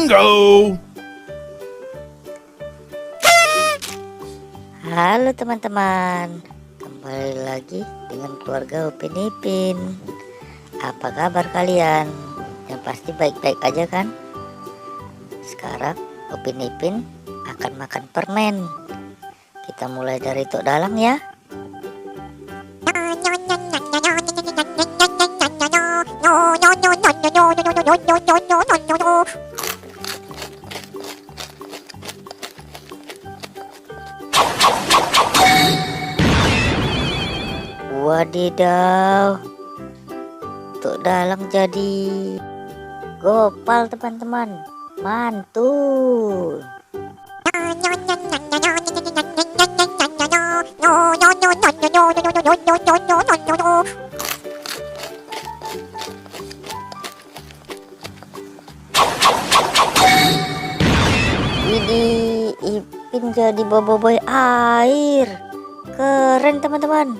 Bingo! Halo teman-teman, kembali lagi dengan keluarga Upin Ipin. Apa kabar kalian? Yang pasti baik-baik aja kan? Sekarang Upin Ipin akan makan permen. Kita mulai dari tok dalang ya. Wadidaw, tok dalang jadi gopal teman-teman, mantul. Widih, Ipin jadi boboiboy air, keren teman-teman,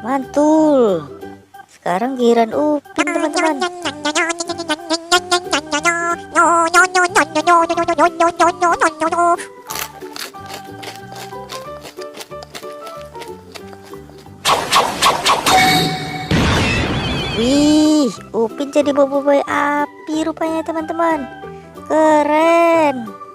mantul. Sekarang giliran Upin teman-teman. Wih, Upin jadi boboiboy api rupanya teman-teman, keren.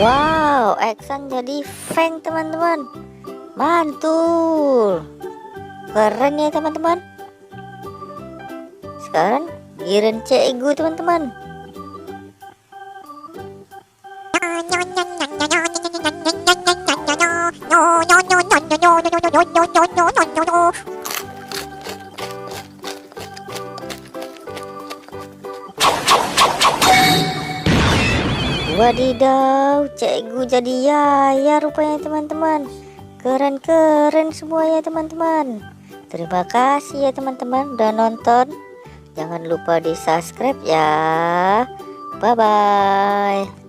Wow, Eksan jadi Feng teman-teman, mantul, keren ya teman-teman. Sekarang giliran Cegu teman-teman. Wadidaw, Cegu jadi Yaya rupanya teman-teman. Keren-keren semua ya teman-teman. Terima kasih ya teman-teman udah nonton. Jangan lupa di subscribe ya. Bye bye.